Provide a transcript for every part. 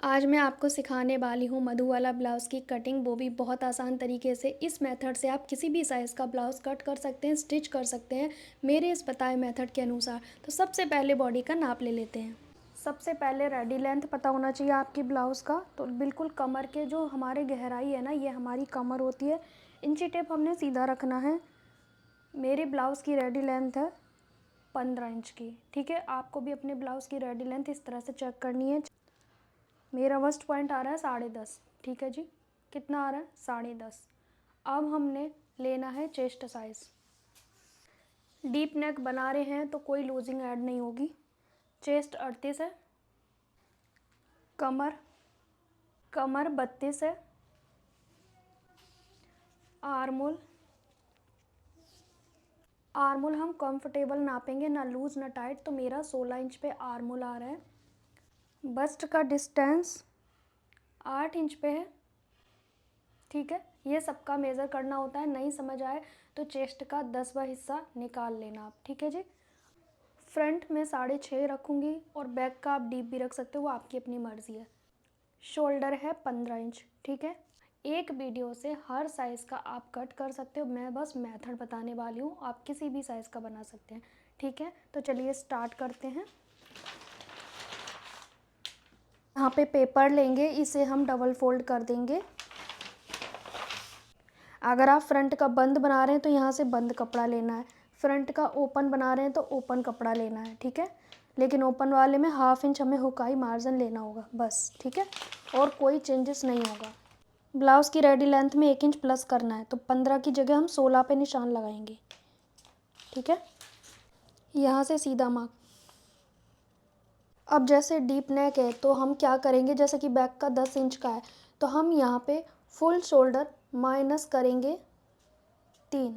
आज मैं आपको सिखाने वाली हूँ मधु वाला ब्लाउज़ की कटिंग, वो भी बहुत आसान तरीके से। इस मेथड से आप किसी भी साइज़ का ब्लाउज़ कट कर सकते हैं, स्टिच कर सकते हैं मेरे इस बताए मेथड के अनुसार। तो सबसे पहले बॉडी का नाप ले लेते हैं। सबसे पहले रेडी लेंथ पता होना चाहिए आपकी ब्लाउज़ का। तो बिल्कुल कमर के जो हमारे गहराई है ना, ये हमारी कमर होती है। इंची टेप हमने सीधा रखना है। मेरी ब्लाउज़ की रेडी लेंथ है 15 इंच की। ठीक है, आपको भी अपने ब्लाउज़ की रेडी लेंथ इस तरह से चेक करनी है। मेरा वस्ट पॉइंट आ रहा है 10.5। ठीक है जी, कितना आ रहा है 10.5। अब हमने लेना है चेस्ट साइज़। डीप नेक बना रहे हैं तो कोई लूजिंग ऐड नहीं होगी। चेस्ट 38 है, कमर कमर 32 है, आर्मोल आर्मोल हम कंफर्टेबल नापेंगे, ना लूज ना टाइट। तो मेरा 16 इंच पे आर्मोल आ रहा है। बस्ट का डिस्टेंस 8 इंच पे है। ठीक है, ये सबका मेज़र करना होता है। नहीं समझ आए तो चेस्ट का 10वां हिस्सा निकाल लेना आप। ठीक है जी। फ्रंट में 6.5 रखूँगी और बैक का आप डीप भी रख सकते हो, वो आपकी अपनी मर्ज़ी है। शोल्डर है 15 इंच। ठीक है, एक वीडियो से हर साइज़ का आप कट कर सकते हो। मैं बस मेथड बताने वाली हूँ, आप किसी भी साइज़ का बना सकते हैं। ठीक है, तो चलिए स्टार्ट करते हैं। यहाँ पे पेपर लेंगे, इसे हम डबल फोल्ड कर देंगे। अगर आप फ्रंट का बंद बना रहे हैं तो यहाँ से बंद कपड़ा लेना है। फ्रंट का ओपन बना रहे हैं तो ओपन कपड़ा लेना है। ठीक है, लेकिन ओपन वाले में 1/2 इंच हमें हुकाई मार्जिन लेना होगा बस। ठीक है, और कोई चेंजेस नहीं होगा। ब्लाउज़ की रेडी लेंथ में 1 इंच प्लस करना है, तो 15 की जगह हम 16 पे निशान लगाएंगे। ठीक है, यहाँ से सीधा मार्क। अब जैसे डीप नेक है तो हम क्या करेंगे, जैसे कि बैक का 10 इंच का है तो हम यहाँ पे फुल शोल्डर माइनस करेंगे 3।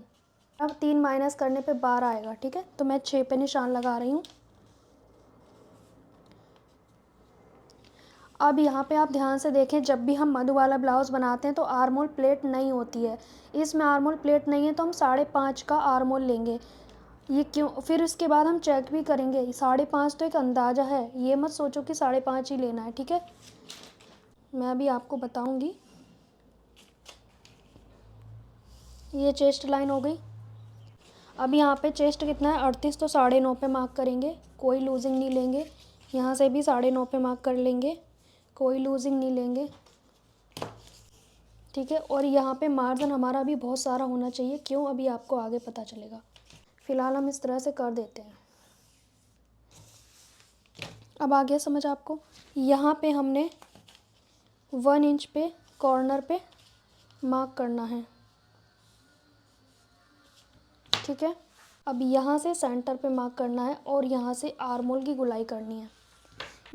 अब 3 माइनस करने पे 12 आएगा। ठीक है, तो मैं 6 पे निशान लगा रही हूँ। अब यहाँ पे आप ध्यान से देखें, जब भी हम मधु वाला ब्लाउज़ बनाते हैं तो आर्मोल प्लेट नहीं होती है। इसमें आर्मोल प्लेट नहीं है तो हम 5.5 का आर्मोल लेंगे। ये क्यों, फिर इसके बाद हम चेक भी करेंगे। 5.5 तो एक अंदाज़ा है, ये मत सोचो कि 5.5 ही लेना है। ठीक है, मैं अभी आपको बताऊँगी। ये चेस्ट लाइन हो गई। अब यहाँ पे चेस्ट कितना है 38, तो 9.5 पे मार्क करेंगे, कोई लूजिंग नहीं लेंगे। यहाँ से भी 9.5 पे मार्क कर लेंगे, कोई लूजिंग नहीं लेंगे। ठीक है, और यहाँ पे मार्जिन हमारा भी बहुत सारा होना चाहिए। क्यों, अभी आपको आगे पता चलेगा। फ़िलहाल हम इस तरह से कर देते हैं। अब आ गया समझ आपको। यहाँ पे हमने 1 इंच पे कॉर्नर पे मार्क करना है। ठीक है, अब यहाँ से सेंटर पे मार्क करना है और यहाँ से आर्मोल की गुलाई करनी है।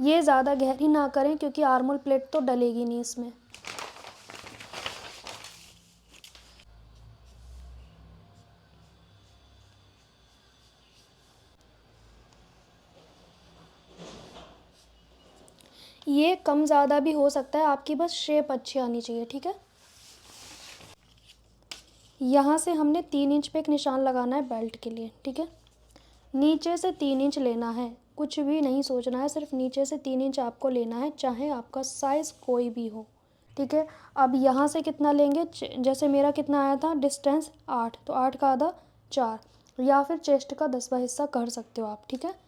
ये ज़्यादा गहरी ना करें क्योंकि आर्मोल प्लेट तो डलेगी नहीं इसमें। ये कम ज़्यादा भी हो सकता है, आपकी बस शेप अच्छी आनी चाहिए। ठीक है, यहाँ से हमने 3 इंच पे एक निशान लगाना है बेल्ट के लिए। ठीक है, नीचे से 3 इंच लेना है, कुछ भी नहीं सोचना है, सिर्फ नीचे से 3 इंच आपको लेना है, चाहे आपका साइज़ कोई भी हो। ठीक है, अब यहाँ से कितना लेंगे, जैसे मेरा कितना आया था डिस्टेंस 8, तो 8 का आधा 4, या फिर चेस्ट का 10वां हिस्सा कर सकते हो आप। ठीक है,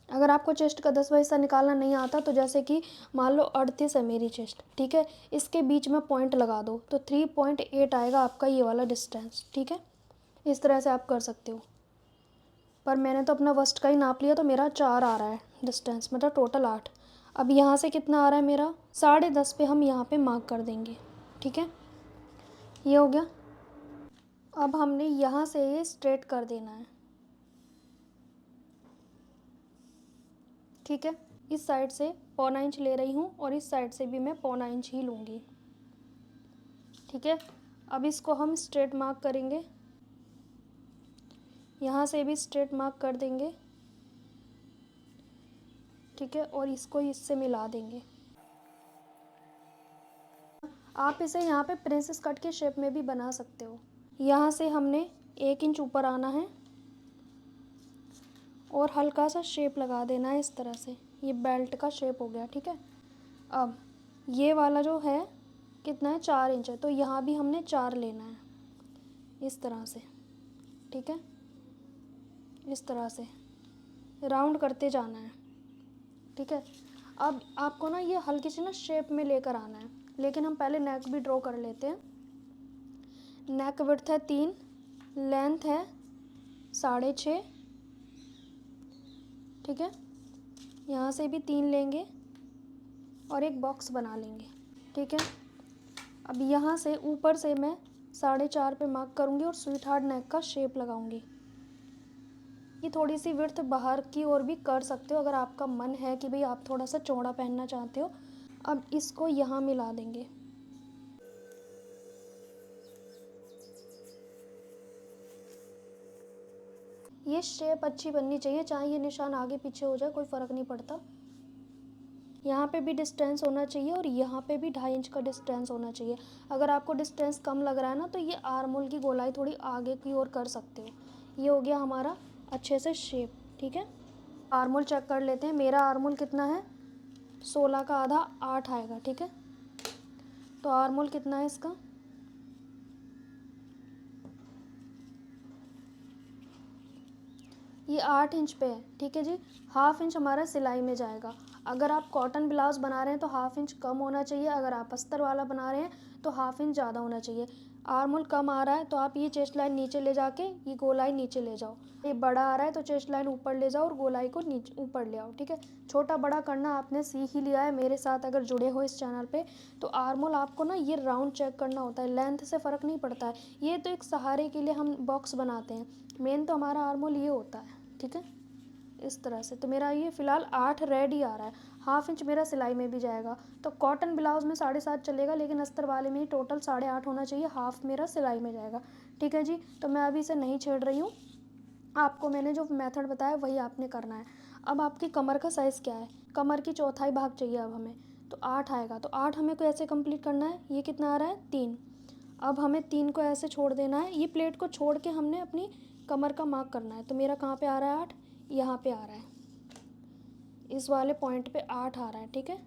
अगर आपको चेस्ट का 10वां हिस्सा निकालना नहीं आता तो जैसे कि मान लो 38 है मेरी चेस्ट। ठीक है, इसके बीच में पॉइंट लगा दो तो 3.8 आएगा आपका ये वाला डिस्टेंस। ठीक है, इस तरह से आप कर सकते हो। पर मैंने तो अपना वस्ट का ही नाप लिया तो मेरा 4 आ रहा है डिस्टेंस, मतलब टोटल 8। अब यहाँ से कितना आ रहा है मेरा 10.5 पे हम यहाँ पे मार्क कर देंगे। ठीक है, ये हो गया। अब हमने यहाँ से ये स्ट्रेट कर देना है। ठीक है, इस साइड से 1.25 इंच ले रही हूँ और इस साइड से भी मैं 1.25 इंच ही लूँगी। ठीक है, अब इसको हम स्ट्रेट मार्क करेंगे, यहाँ से भी स्ट्रेट मार्क कर देंगे। ठीक है, और इसको इससे मिला देंगे। आप इसे यहाँ पे प्रिंसेस कट के शेप में भी बना सकते हो। यहाँ से हमने 1 इंच ऊपर आना है और हल्का सा शेप लगा देना है इस तरह से। ये बेल्ट का शेप हो गया, ठीक है। अब ये वाला जो है कितना है, 4 इंच है, तो यहाँ भी हमने 4 लेना है इस तरह से, ठीक है। इस तरह से राउंड करते जाना है, ठीक है। अब आपको ना ये हल्की सी ना शेप में लेकर आना है, लेकिन हम पहले नेक भी ड्रॉ कर लेते हैं। नेक विड्थ है 3, लेंथ है 6.5, ठीक है। यहाँ से भी 3 लेंगे और एक बॉक्स बना लेंगे, ठीक है। अब यहाँ से ऊपर से मैं 4.5 पे मार्क करूँगी और स्वीट हार्ट नेक का शेप लगाऊंगी। ये थोड़ी सी विड्थ बाहर की ओर भी कर सकते हो अगर आपका मन है कि भाई आप थोड़ा सा चौड़ा पहनना चाहते हो। अब इसको यहाँ मिला देंगे। ये शेप अच्छी बननी चाहिए, चाहे ये निशान आगे पीछे हो जाए कोई फ़र्क नहीं पड़ता। यहाँ पे भी डिस्टेंस होना चाहिए और यहाँ पे भी 2.5 इंच का डिस्टेंस होना चाहिए। अगर आपको डिस्टेंस कम लग रहा है ना, तो ये आर्म होल की गोलाई थोड़ी आगे की ओर कर सकते हो। ये हो गया हमारा अच्छे से शेप, ठीक है। आर्म होल चेक कर लेते हैं। मेरा आर्म होल कितना है, 16 का आधा 8 आएगा, ठीक है। तो आर्म होल कितना है इसका, ये 8 इंच पे है, ठीक है जी। 1/2 इंच हमारा सिलाई में जाएगा। अगर आप कॉटन ब्लाउज़ बना रहे हैं तो 1/2 इंच कम होना चाहिए, अगर आप अस्तर वाला बना रहे हैं तो 1/2 इंच ज़्यादा होना चाहिए। आर्म होल कम आ रहा है तो आप ये चेस्ट लाइन नीचे ले जाके ये गोलाई नीचे ले जाओ। ये बड़ा आ रहा है तो चेस्ट लाइन ऊपर ले जाओ और गोलाई को नीचे ऊपर ले आओ, ठीक है। छोटा बड़ा करना आपने सीख ही लिया है मेरे साथ अगर जुड़े हो इस चैनल पे। तो आर्म होल आपको ना ये राउंड चेक करना होता है, लेंथ से फ़र्क नहीं पड़ता है। ये तो एक सहारे के लिए हम बॉक्स बनाते हैं, मेन तो हमारा आर्म होल ये होता है, ठीक है। इस तरह से तो मेरा ये फ़िलहाल 8 रेड ही आ रहा है। 1/2 इंच मेरा सिलाई में भी जाएगा। तो कॉटन ब्लाउज़ में 7.5 चलेगा, लेकिन अस्तर वाले में ही टोटल 8.5 होना चाहिए। 1/2 मेरा सिलाई में जाएगा, ठीक है जी। तो मैं अभी इसे नहीं छेड़ रही हूँ, आपको मैंने जो मेथड बताया वही आपने करना है। अब आपकी कमर का साइज़ क्या है, कमर की चौथाई भाग चाहिए अब हमें, तो 8 आएगा। तो 8 हमें को ऐसे कंप्लीट करना है। ये कितना आ रहा है, 3। अब हमें 3 को ऐसे छोड़ देना है, ये प्लेट को छोड़ के हमने अपनी कमर का मार्क करना है। तो मेरा कहाँ पे आ रहा है, 8 यहाँ पे आ रहा है, इस वाले पॉइंट पे 8 आ रहा है, ठीक है।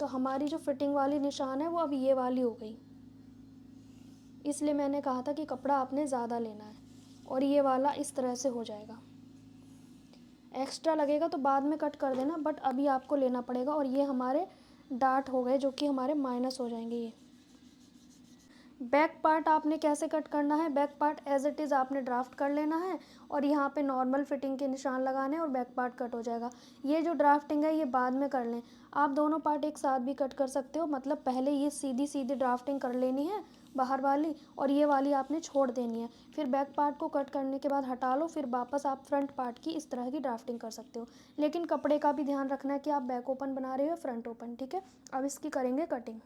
तो हमारी जो फिटिंग वाली निशान है वो अब ये वाली हो गई। इसलिए मैंने कहा था कि कपड़ा आपने ज़्यादा लेना है, और ये वाला इस तरह से हो जाएगा। एक्स्ट्रा लगेगा तो बाद में कट कर देना, बट अभी आपको लेना पड़ेगा। और ये हमारे डार्ट हो गए जो कि हमारे माइनस हो जाएंगे। ये बैक पार्ट आपने कैसे कट करना है, back part as it is आपने ड्राफ्ट कर लेना है और यहाँ पे नॉर्मल फिटिंग के निशान लगाने हैं और बैक पार्ट कट हो जाएगा। ये जो ड्राफ्टिंग है ये बाद में कर लें। आप दोनों पार्ट एक साथ भी कट कर सकते हो, मतलब पहले ये सीधी सीधी ड्राफ्टिंग कर लेनी है बाहर वाली, और ये वाली आपने छोड़ देनी है। फिर बैक पार्ट को कट करने के बाद हटा लो, फिर वापस आप फ्रंट पार्ट की इस तरह की ड्राफ्टिंग कर सकते हो। लेकिन कपड़े का भी ध्यान रखना है कि आप बैक ओपन बना रहे हो फ्रंट ओपन, ठीक है। अब इसकी करेंगे कटिंग।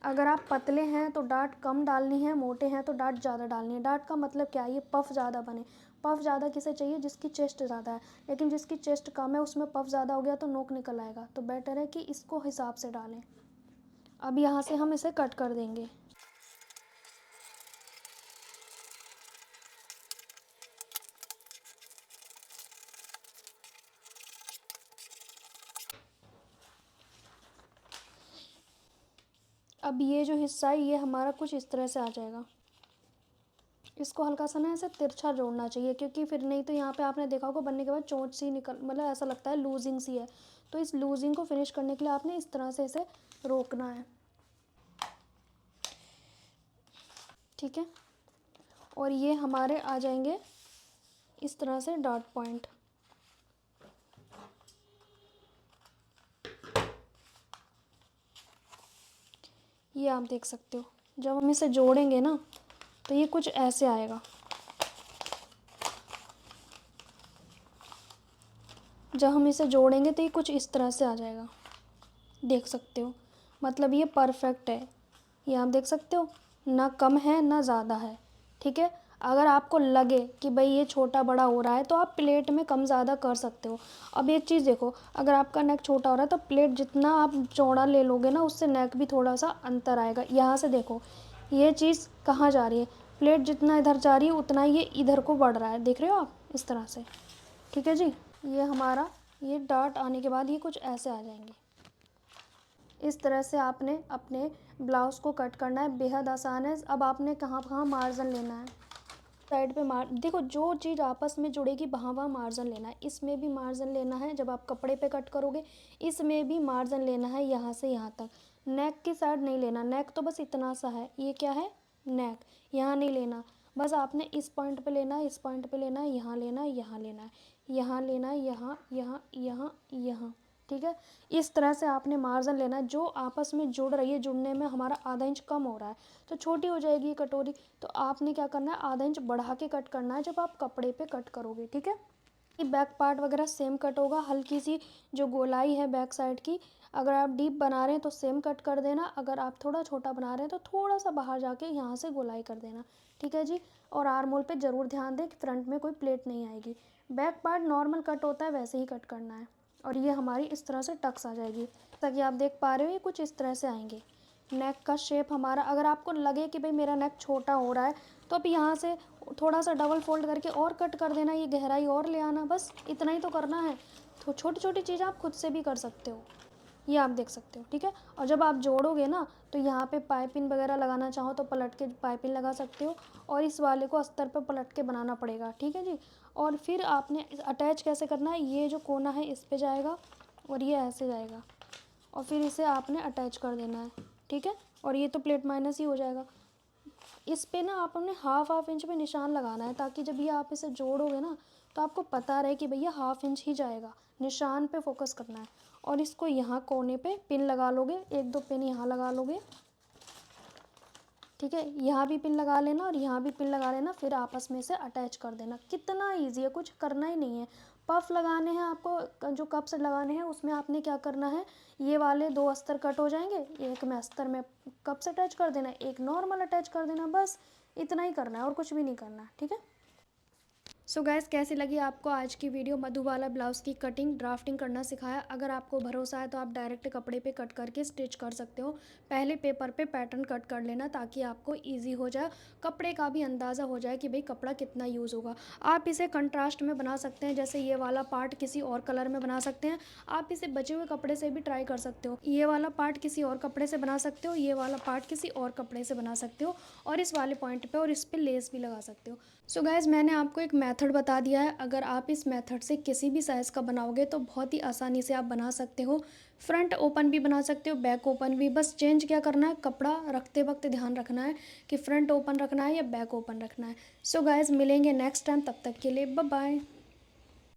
अगर आप पतले हैं तो डार्ट कम डालनी है, मोटे हैं तो डार्ट ज़्यादा डालनी है। डार्ट का मतलब क्या है, ये पफ ज़्यादा बने। पफ ज़्यादा किसे चाहिए, जिसकी चेस्ट ज़्यादा है, लेकिन जिसकी चेस्ट कम है उसमें पफ ज़्यादा हो गया तो नोक निकल आएगा। तो बेटर है कि इसको हिसाब से डालें। अब यहाँ से हम इसे कट कर देंगे। अब ये जो हिस्सा है ये हमारा कुछ इस तरह से आ जाएगा। इसको हल्का सा ना ऐसे तिरछा जोड़ना चाहिए, क्योंकि फिर नहीं तो यहाँ पे आपने देखा होगा बनने के बाद चोंच सी निकल, मतलब ऐसा लगता है लूजिंग सी है। तो इस लूजिंग को फिनिश करने के लिए आपने इस तरह से इसे रोकना है, ठीक है। और ये हमारे आ जाएंगे इस तरह से डॉट पॉइंट। ये आप देख सकते हो, जब हम इसे जोड़ेंगे ना तो ये कुछ ऐसे आएगा। जब हम इसे जोड़ेंगे तो ये कुछ इस तरह से आ जाएगा, देख सकते हो। मतलब ये परफेक्ट है, ये आप देख सकते हो, ना कम है ना ज़्यादा है, ठीक है। अगर आपको लगे कि भाई ये छोटा बड़ा हो रहा है तो आप प्लेट में कम ज़्यादा कर सकते हो। अब एक चीज़ देखो, अगर आपका नेक छोटा हो रहा है तो प्लेट जितना आप चौड़ा ले लोगे ना उससे नेक भी थोड़ा सा अंतर आएगा। यहाँ से देखो ये चीज़ कहाँ जा रही है, प्लेट जितना इधर जा रही है उतना ये इधर को बढ़ रहा है, देख रहे हो आप, इस तरह से, ठीक है जी। ये हमारा ये डार्ट आने के बाद ये कुछ ऐसे आ जाएंगे। इस तरह से आपने अपने ब्लाउज़ को कट करना है, बेहद आसान है। अब आपने कहाँ कहाँ मार्जिन लेना है, साइड पे देखो जो चीज़ आपस में जुड़ेगी वहाँ वहाँ मार्जिन लेना है। इसमें भी मार्जिन लेना है जब आप कपड़े पे कट करोगे, इसमें भी मार्जिन लेना है यहाँ से यहाँ तक। नेक की साइड नहीं लेना, नेक तो बस इतना सा है, ये क्या है नेक, यहाँ नहीं लेना। बस आपने इस पॉइंट पे लेना है, इस पॉइंट पे लेना है, यहाँ लेना है, यहाँ लेना है, यहाँ लेना है, यहाँ यहाँ यहाँ यहाँ, ठीक है। इस तरह से आपने मार्जिन लेना है। जो आपस में जुड़ रही है, जुड़ने में हमारा आधा इंच कम हो रहा है तो छोटी हो जाएगी ये कटोरी, तो आपने क्या करना है, आधा इंच बढ़ा के कट करना है जब आप कपड़े पे कट करोगे, ठीक है। ये बैक पार्ट वगैरह सेम कट होगा, हल्की सी जो गोलाई है बैक साइड की, अगर आप डीप बना रहे हैं तो सेम कट कर देना, अगर आप थोड़ा छोटा बना रहे हैं तो थोड़ा सा बाहर जाके यहाँ से गोलाई कर देना, ठीक है जी। और आर्म होल पे ज़रूर ध्यान दें कि फ्रंट में कोई प्लेट नहीं आएगी। बैक पार्ट नॉर्मल कट होता है वैसे ही कट करना है। और ये हमारी इस तरह से टक्स आ जाएगी, ताकि आप देख पा रहे हो ये कुछ इस तरह से आएंगे। नेक का शेप हमारा, अगर आपको लगे कि भाई मेरा नेक छोटा हो रहा है तो अब यहाँ से थोड़ा सा डबल फोल्ड करके और कट कर देना, ये गहराई और ले आना, बस इतना ही तो करना है। तो छोटी छोटी चीज़ें आप खुद से भी कर सकते हो, ये आप देख सकते हो, ठीक है। और जब आप जोड़ोगे ना तो यहाँ पे पाइपिंग वगैरह लगाना चाहो तो पलट के पाइपिंग लगा सकते हो, और इस वाले को अस्तर पे पलट के बनाना पड़ेगा, ठीक है जी। और फिर आपने अटैच कैसे करना है, ये जो कोना है इस पे जाएगा और ये ऐसे जाएगा, और फिर इसे आपने अटैच कर देना है, ठीक है। और ये तो प्लेट माइनस ही हो जाएगा। इस पे ना आपने हाफ इंच पे निशान लगाना है, ताकि जब ये आप इसे जोड़ोगे ना तो आपको पता रहे कि भैया हाफ इंच ही जाएगा, निशान पे फोकस करना है। और इसको यहाँ कोने पे पिन लगा लोगे, एक दो पिन यहाँ लगा लोगे, ठीक है। यहाँ भी पिन लगा लेना और यहाँ भी पिन लगा लेना, फिर आपस में से अटैच कर देना। कितना इजी है, कुछ करना ही नहीं है। पफ लगाने हैं आपको, जो कप्स लगाने हैं उसमें आपने क्या करना है, ये वाले दो अस्तर कट हो जाएंगे, एक में अस्तर में कप्स अटैच कर देना, एक नॉर्मल अटैच कर देना, बस इतना ही करना है और कुछ भी नहीं करना है, ठीक है। सो गाइस, कैसी लगी आपको आज की वीडियो। मधुबाला ब्लाउज़ की कटिंग ड्राफ्टिंग करना सिखाया। अगर आपको भरोसा है तो आप डायरेक्ट कपड़े पे कट करके स्टिच कर सकते हो। पहले पेपर पे पैटर्न कट कर लेना, ताकि आपको इजी हो जाए, कपड़े का भी अंदाज़ा हो जाए कि भाई कपड़ा कितना यूज़ होगा। आप इसे कंट्रास्ट में बना सकते हैं, जैसे ये वाला पार्ट किसी और कलर में बना सकते हैं। आप इसे बचे हुए कपड़े से भी ट्राई कर सकते हो, ये वाला पार्ट किसी और कपड़े से बना सकते हो, ये वाला पार्ट किसी और कपड़े से बना सकते हो, और इस वाले पॉइंट पे और इस पे लेस भी लगा सकते हो। सो गाइज, मैंने आपको एक मेथड बता दिया है। अगर आप इस मेथड से किसी भी साइज़ का बनाओगे तो बहुत ही आसानी से आप बना सकते हो। फ्रंट ओपन भी बना सकते हो, बैक ओपन भी। बस चेंज क्या करना है, कपड़ा रखते वक्त ध्यान रखना है कि फ्रंट ओपन रखना है या बैक ओपन रखना है। सो गाइज, मिलेंगे नेक्स्ट टाइम, तब तक के लिए बाय बाय।